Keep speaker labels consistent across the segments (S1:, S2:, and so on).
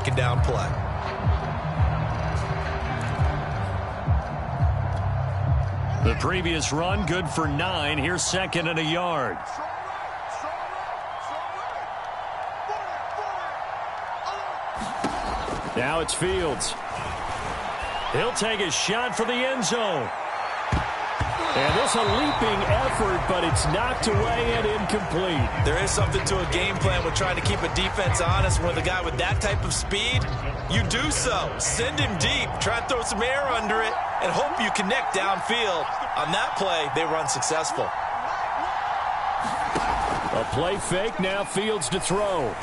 S1: second down play.
S2: The previous run, good for 9. Here's 2nd and a yard. Now it's Fields. He'll take a shot for the end zone. And this a leaping effort, but it's knocked away and incomplete.
S1: There is something to a game plan with trying to keep a defense honest. With a guy with that type of speed, you do so. Send him deep, try and throw some air under it, and hope you connect downfield. On that play, they run successful.
S2: A play fake, now Fields to throw.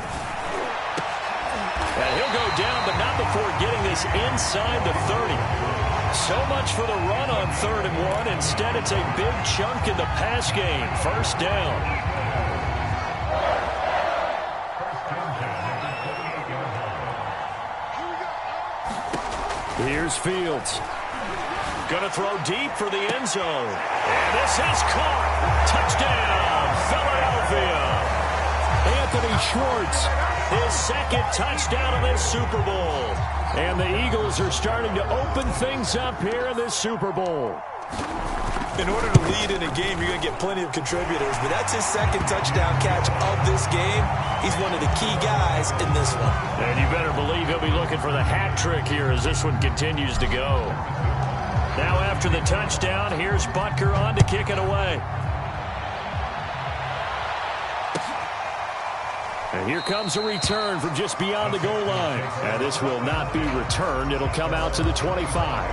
S2: And he'll go down, but not before getting this inside the 30. So much for the run on 3rd and 1. Instead, it's a big chunk in the pass game. First down. Here's Fields. Going to throw deep for the end zone. And this is caught. Touchdown, Philadelphia. Anthony Schwartz, his 2nd touchdown of this Super Bowl. And the Eagles are starting to open things up here in this Super Bowl.
S1: In order to lead in a game, you're going to get plenty of contributors, but that's his 2nd touchdown catch of this game. He's one of the key guys in this one.
S2: And you better believe he'll be looking for the hat trick here as this one continues to go. Now after the touchdown, here's Butker on to kick it away. And here comes a return from just beyond the goal line. And this will not be returned. It'll come out to the 25.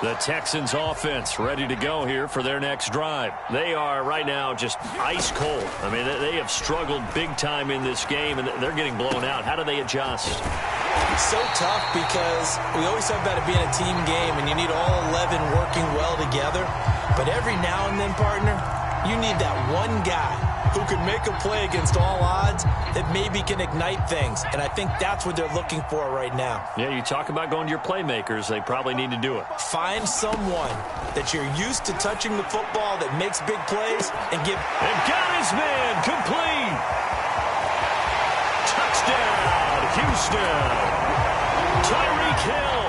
S2: The Texans offense ready to go here for their next drive. They are right now just ice cold. I mean, they have struggled big time in this game, and they're getting blown out. How do they adjust?
S1: It's so tough because we always talk about it being a team game, and you need all 11 working well together. But every now and then, partner, you need that one guy who can make a play against all odds that maybe can ignite things. And I think that's what they're looking for right now.
S2: Yeah, you talk about going to your playmakers. They probably need to do it.
S1: Find someone that you're used to touching the football that makes big plays and give.
S2: And got his man complete. Touchdown, Houston. Tyreek Hill,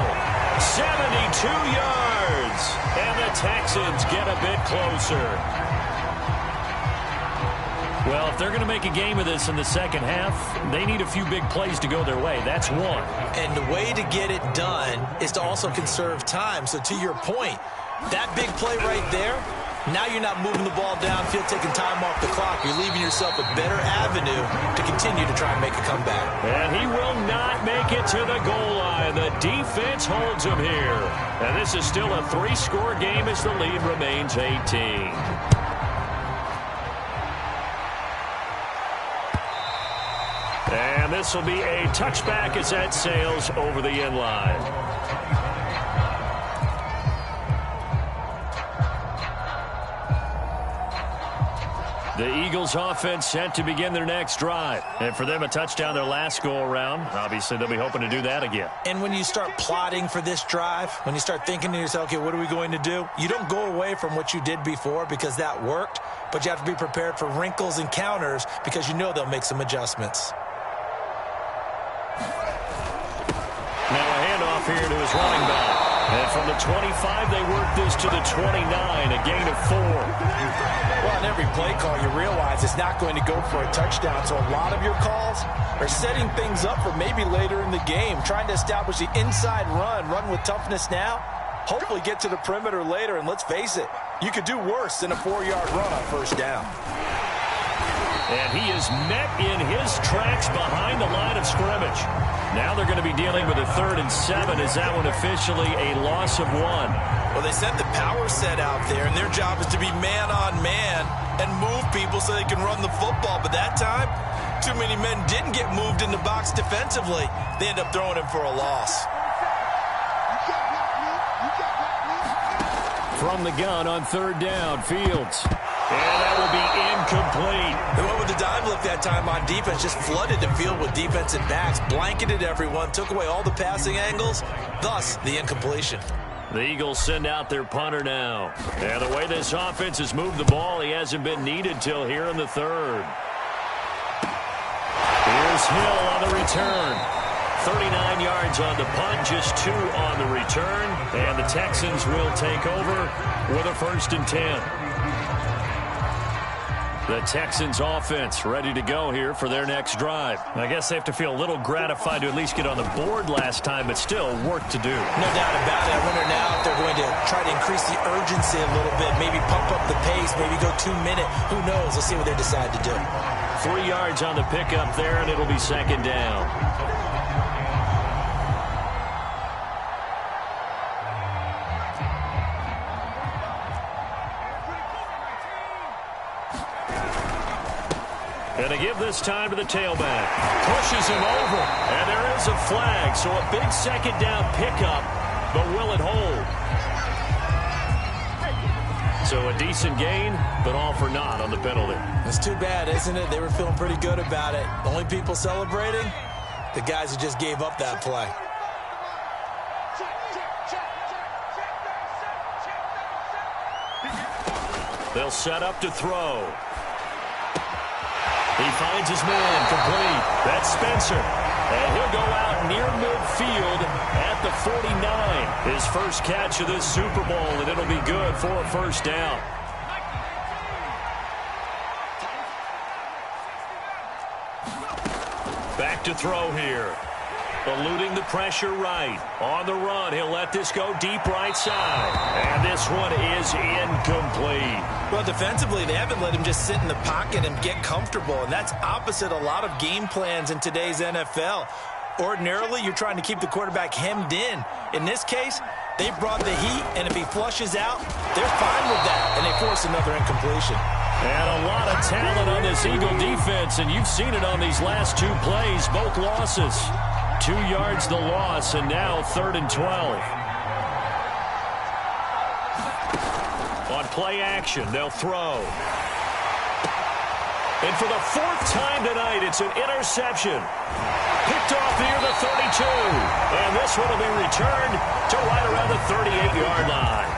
S2: 72 yards. And the Texans get a bit closer. Well, if they're going to make a game of this in the second half, they need a few big plays to go their way. That's one.
S1: And the way to get it done is to also conserve time. So to your point, that big play right there, now you're not moving the ball downfield, taking time off the clock. You're leaving yourself a better avenue to continue to try and make a comeback.
S2: And he will not make it to the goal line. The defense holds him here. And this is still a 3-score game as the lead remains 18. And this will be a touchback as that sails over the end line. The Eagles offense set to begin their next drive. And for them, a touchdown their last go-around. Obviously, they'll be hoping to do that again.
S1: And when you start plotting for this drive, when you start thinking to yourself, okay, what are we going to do? You don't go away from what you did before because that worked, but you have to be prepared for wrinkles and counters because you know they'll make some adjustments.
S2: Now a handoff here to his running back. And from the 25, they work this to the 29, a gain of 4.
S1: Well, in every play call, you realize it's not going to go for a touchdown. So a lot of your calls are setting things up for maybe later in the game, trying to establish the inside run with toughness now, hopefully get to the perimeter later. And let's face it, you could do worse than a 4-yard run on first down.
S2: And he is met in his tracks behind the line of scrimmage. Now they're going to be dealing with a 3rd and 7. Is that one officially a loss of 1?
S1: Well, they sent the power set out there, and their job is to be man-on-man and move people so they can run the football. But that time, too many men didn't get moved in the box defensively. They end up throwing him for a loss.
S2: From the gun on 3rd down, Fields. And that will be incomplete.
S1: They went with the dive look that time on defense, just flooded the field with defensive backs, blanketed everyone, took away all the passing angles, thus the incompletion.
S2: The Eagles send out their punter now. And the way this offense has moved the ball, he hasn't been needed till here in the 3rd. Here's Here's Hill on the return. 39 yards on the punt, just 2 on the return. And the Texans will take over with a 1st and 10. The Texans offense ready to go here for their next drive. I guess they have to feel a little gratified to at least get on the board last time, but still work to do.
S1: No doubt about it. I wonder now if they're going to try to increase the urgency a little bit, maybe pump up the pace, maybe go 2-minute. Who knows? Let's see what they decide to do.
S2: 3 yards on the pickup there, and it'll be 2nd down. And to give this time to the tailback. Pushes him over. And there is a flag. So a big 2nd down pickup. But will it hold? So a decent gain, but all for naught on the penalty.
S1: It's too bad, isn't it? They were feeling pretty good about it. The only people celebrating? The guys who just gave up that play.
S2: They'll set up to throw. He finds his man complete. That's Spencer. And he'll go out near midfield at the 49. His first catch of this Super Bowl, and it'll be good for a 1st down. Back to throw here. Eluding the pressure right. On the run, he'll let this go deep right side. And this one is incomplete.
S1: Well, defensively, they haven't let him just sit in the pocket and get comfortable, and that's opposite a lot of game plans in today's NFL. Ordinarily, you're trying to keep the quarterback hemmed in. In this case, they brought the heat, and if he flushes out, they're fine with that, and they force another incompletion.
S2: And a lot of talent on this Eagle defense, and you've seen it on these last 2 plays, both losses. 2 yards the loss, and now 3rd and 12. On play action, they'll throw. And for the 4th time tonight, it's an interception. Picked off near the 32. And this one will be returned to right around the 38-yard line.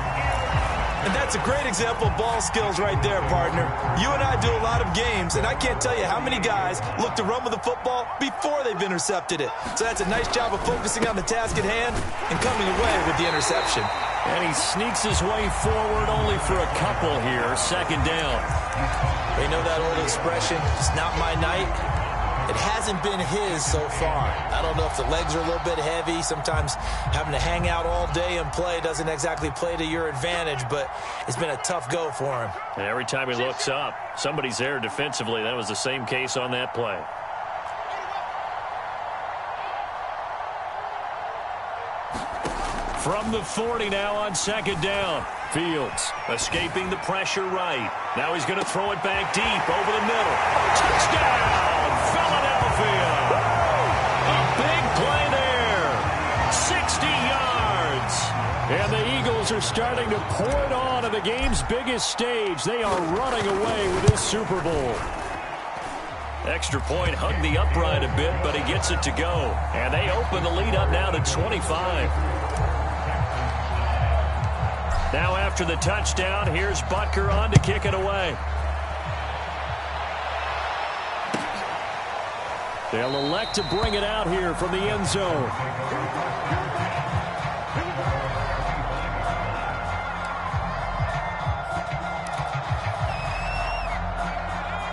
S1: And that's a great example of ball skills right there, partner. You and I do a lot of games, and I can't tell you how many guys look to run with the football before they've intercepted it. So that's a nice job of focusing on the task at hand and coming away with the interception.
S2: And he sneaks his way forward only for a couple here. 2nd down.
S1: They know that old expression, it's not my night. It hasn't been his so far. I don't know if the legs are a little bit heavy. Sometimes having to hang out all day and play doesn't exactly play to your advantage, but it's been a tough go for him.
S2: And every time he looks up, somebody's there defensively. That was the same case on that play. From the 40 now on 2nd down. Fields escaping the pressure right. Now he's going to throw it back deep over the middle. Touchdown, Philadelphia. A big play there. 60 yards. And the Eagles are starting to pour it on at the game's biggest stage. They are running away with this Super Bowl. Extra point, hugged the upright a bit, but he gets it to go. And they open the lead up now to 25. Now after the touchdown, here's Butker on to kick it away. They'll elect to bring it out here from the end zone.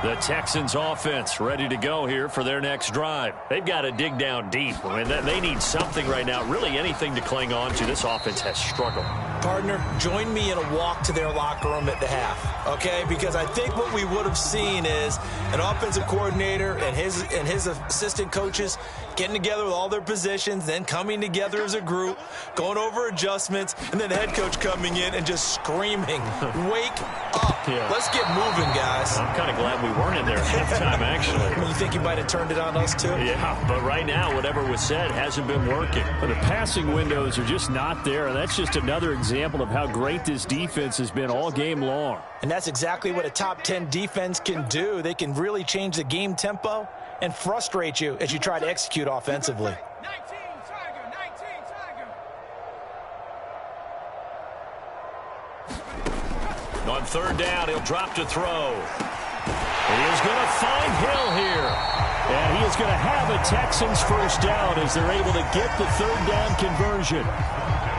S2: The Texans offense ready to go here for their next drive. They've got to dig down deep. I mean, they need something right now, really anything to cling on to. This offense has struggled.
S1: Partner, join me in a walk to their locker room at the half, okay? Because I think what we would have seen is an offensive coordinator and his assistant coaches getting together with all their positions, then coming together as a group, going over adjustments, and then the head coach coming in and just screaming, wake up. Yeah. Let's get moving, guys.
S2: I'm kind of glad we weren't in there at halftime, actually.
S1: You think you might have turned it on us, too?
S2: Yeah, but right now, whatever was said hasn't been working.
S3: But the passing windows are just not there, and that's just another example of how great this defense has been all game long.
S1: And that's exactly what a top 10 defense can do. They can really change the game tempo and frustrate you as you try to execute offensively.
S4: 19 Tiger.
S2: On 3rd down, he'll drop to throw. He is going to find Hill here. And he is going to have a Texans first down as they're able to get the third down conversion.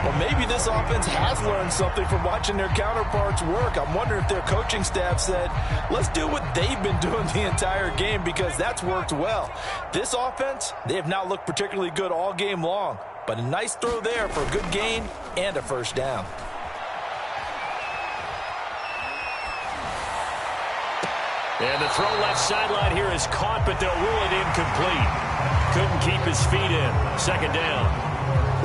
S1: Well, maybe this offense has learned something from watching their counterparts work. I'm wondering if their coaching staff said, let's do what they've been doing the entire game, because that's worked well. This offense, they have not looked particularly good all game long, but a nice throw there for a good gain and a first down.
S2: And the throw left sideline here is caught, but they'll rule it incomplete. Couldn't keep his feet in. Second down.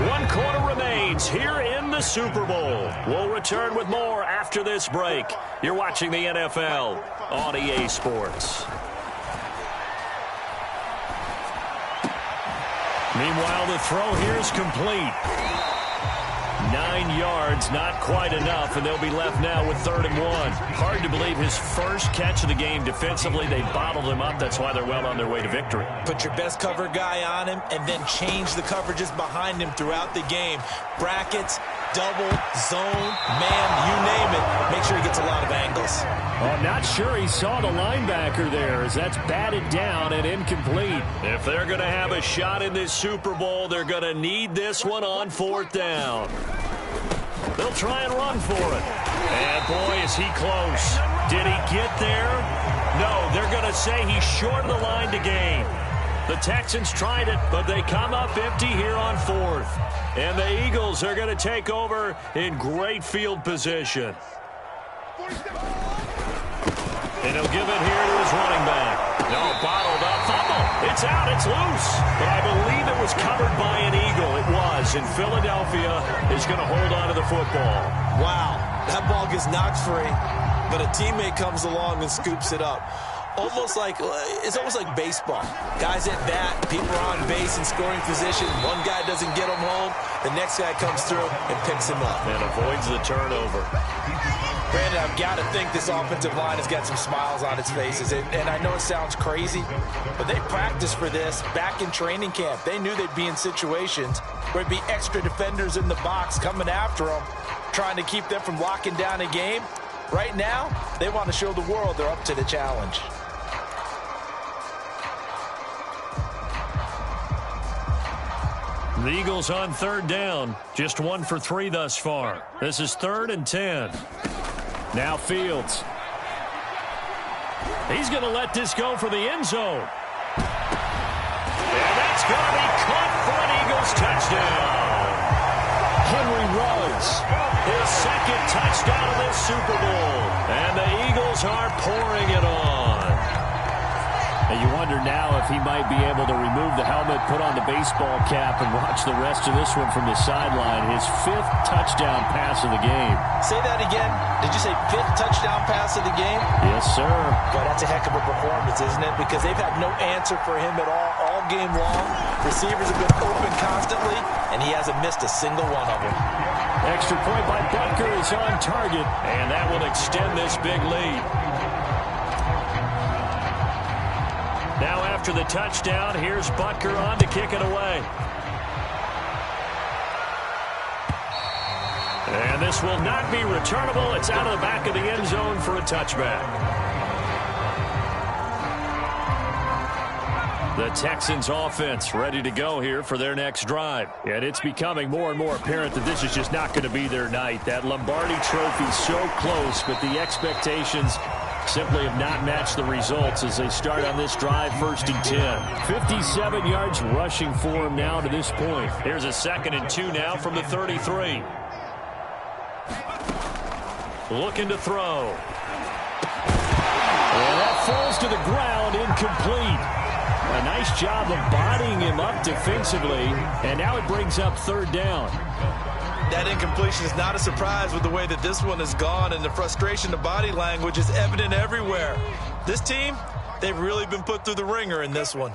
S2: 1 quarter remains here in the Super Bowl. We'll return with more after this break. You're watching the NFL on EA Sports. Meanwhile, the throw here is complete. 9 yards, not quite enough, and they'll be left now with 3rd and 1. Hard to believe his first catch of the game defensively. They bottled him up. That's why they're well on their way to victory.
S1: Put your best cover guy on him and then change the coverages behind him throughout the game. Brackets, double, zone, man, you name it. Make sure he gets a lot of angles.
S3: I'm not sure he saw the linebacker there, as that's batted down and incomplete.
S2: If they're going to have a shot in this Super Bowl, they're going to need this one on 4th down. They'll try and run for it. And boy, is he close. Did he get there? No, they're going to say he's short of the line to gain. The Texans tried it, but they come up empty here on 4th. And the Eagles are going to take over in great field position. And he'll give it here to his running back. No, bottled up. Fumble. It's out. It's loose. But I believe it was covered by an Eagle. It was. And Philadelphia is going to hold on to the football.
S1: Wow. That ball gets knocked free, but a teammate comes along and scoops it up. It's almost like baseball. Guys at bat, people are on base in scoring position. One guy doesn't get him home. The next guy comes through and picks him up.
S2: And avoids the turnover.
S1: Brandon, I've got to think this offensive line has got some smiles on its faces. And I know it sounds crazy, but they practiced for this back in training camp. They knew they'd be in situations where there'd be extra defenders in the box coming after them, trying to keep them from locking down a game. Right now, they want to show the world they're up to the challenge.
S2: The Eagles on 3rd down. Just 1 for 3 thus far. This is 3rd and 10. Now Fields. He's going to let this go for the end zone. And that's going to be caught for an Eagles touchdown. Henry Ruggs, his 2nd touchdown of this Super Bowl. And the Eagles are pouring it on.
S3: And you wonder now if he might be able to remove the helmet, put on the baseball cap, and watch the rest of this one from the sideline. His 5th touchdown pass of the game.
S1: Say that again. Did you say 5th touchdown pass of the game?
S3: Yes, sir.
S1: Boy, that's a heck of a performance, isn't it? Because they've had no answer for him at all game long. Receivers have been open constantly, and he hasn't missed a single one of them.
S3: Extra point by Butker is on target.
S2: And that will extend this big lead. Now after the touchdown, here's Butker on to kick it away. And this will not be returnable. It's out of the back of the end zone for a touchback. The Texans offense ready to go here for their next drive. And it's becoming more and more apparent that this is just not going to be their night. That Lombardi trophy so close, but the expectations simply have not matched the results as they start on this drive, 1st and 10. 57 yards rushing for him now to this point. Here's a 2nd and 2 now from the 33. Looking to throw.
S3: And that falls to the ground, incomplete. A nice job of bodying him up defensively, and now it brings up 3rd down.
S1: That incompletion is not a surprise with the way that this one has gone, and the frustration, the body language is evident everywhere. This team, they've really been put through the ringer in this one.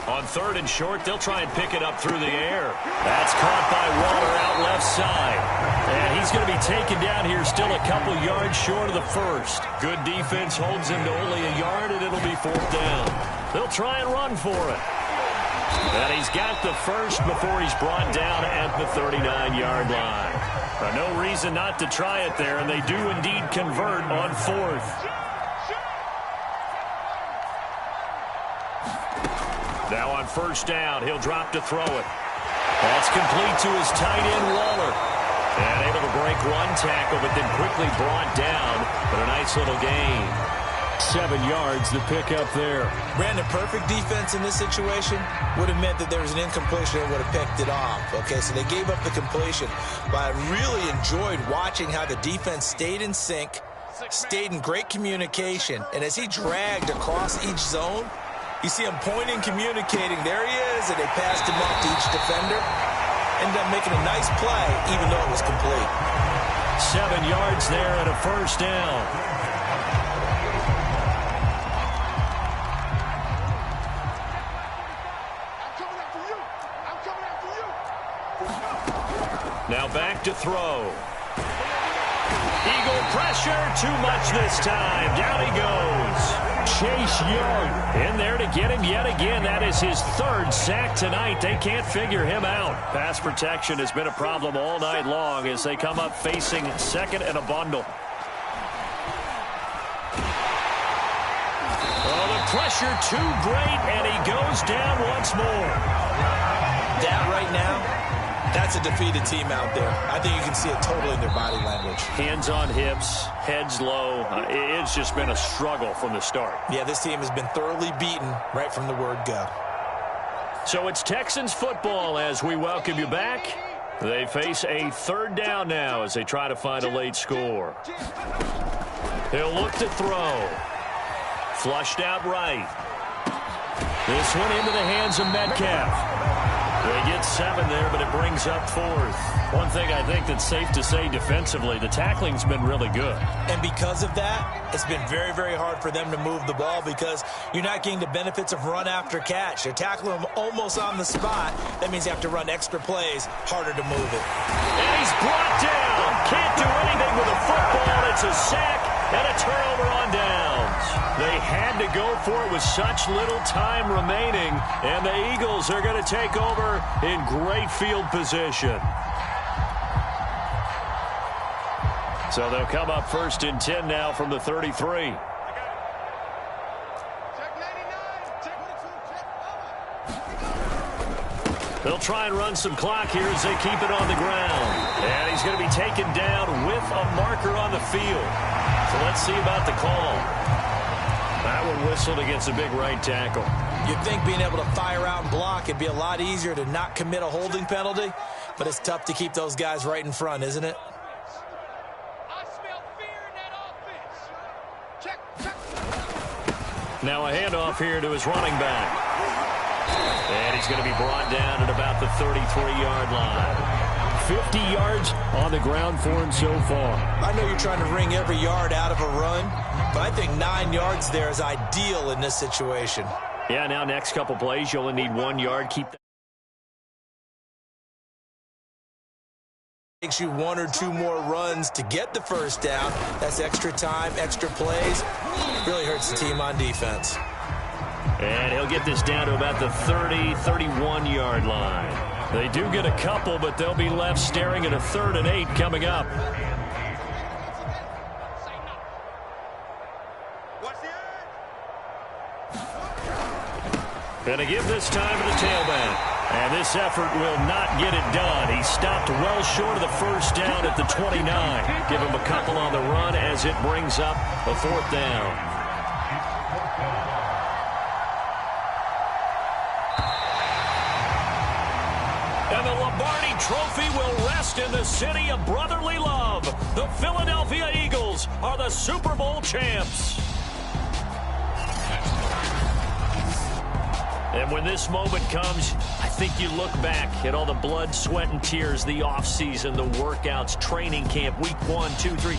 S2: On 3rd and short, they'll try and pick it up through the air. That's caught by Waller out left side. And he's going to be taken down here still a couple yards short of the 1st. Good defense holds him to only a yard, and it'll be 4th down. They'll try and run for it. And he's got the 1st before he's brought down at the 39-yard line. No reason not to try it there, and they do indeed convert on fourth. Now on first down, he'll drop to throw it. That's complete to his tight end, Waller. And able to break one tackle, but then quickly brought down. But a nice little gain.
S3: 7 yards, the pickup there.
S1: Brandon, perfect defense in this situation would have meant that there was an incompletion and would have picked it off. Okay, so they gave up the completion. But I really enjoyed watching how the defense stayed in sync, stayed in great communication. And as he dragged across each zone, you see him pointing, communicating. There he is, and they passed him up to each defender. Ended up making a nice play, even though it was complete.
S2: 7 yards there and a first down. Now back to throw. Eagle pressure, too much this time. Down he goes. Chase Young in there to get him yet again. That is his third sack tonight. They can't figure him out. Pass protection has been a problem all night long as they come up facing second and a bundle. Oh, the pressure too great, and he goes down once more.
S1: That right now, that's a defeated team out there. I think you can see it totally in their body language.
S2: Hands on hips, heads low. It's just been a struggle from the start.
S1: Yeah, this team has been thoroughly beaten right from the word go.
S2: So it's Texans football as we welcome you back. They face a third down now as they try to find a late score. He'll look to throw. Flushed out right. This one into the hands of Metcalf. They get 7 there, but it brings up fourth. One thing I think that's safe to say defensively, the tackling's been really good.
S1: And because of that, it's been very, very hard for them to move the ball because you're not getting the benefits of run after catch. You're tackling them almost on the spot. That means you have to run extra plays, harder to move it.
S2: And he's brought down. Can't do anything with a football. It's a sack and a turnover on downs. They had to go for it with such little time remaining, and the Eagles are going to take over in great field position. So they'll come up first and 10 now from the 33. They'll try and run some clock here as they keep it on the ground. And he's going to be taken down with a marker on the field. So let's see about the call. That one whistled against a big right tackle.
S1: You'd think being able to fire out and block, it'd be a lot easier to not commit a holding penalty, but it's tough to keep those guys right in front, isn't it?
S2: Now a handoff here to his running back. And he's going to be brought down at about the 33-yard line.
S3: 50 yards on the ground for him so far.
S1: I know you're trying to wring every yard out of a run, but I think 9 yards there is ideal in this situation.
S2: Yeah, now next couple plays, you only need 1 yard. Keep that.
S1: Takes you 1 or 2 more runs to get the first down. That's extra time, extra plays. Really hurts the team on defense.
S2: And he'll get this down to about the 30, 31-yard line. They do get a couple, but they'll be left staring at a 3rd and 8 coming up. And a give this time to the tailback. And this effort will not get it done. He stopped well short of the first down at the 29. Give him a couple on the run as it brings up a 4th down. And the Lombardi Trophy will rest in the city of brotherly love. The Philadelphia Eagles are the Super Bowl champs. And when this moment comes, I think you look back at all the blood, sweat, and tears, the offseason, the workouts, training camp, week 1, 2, 3.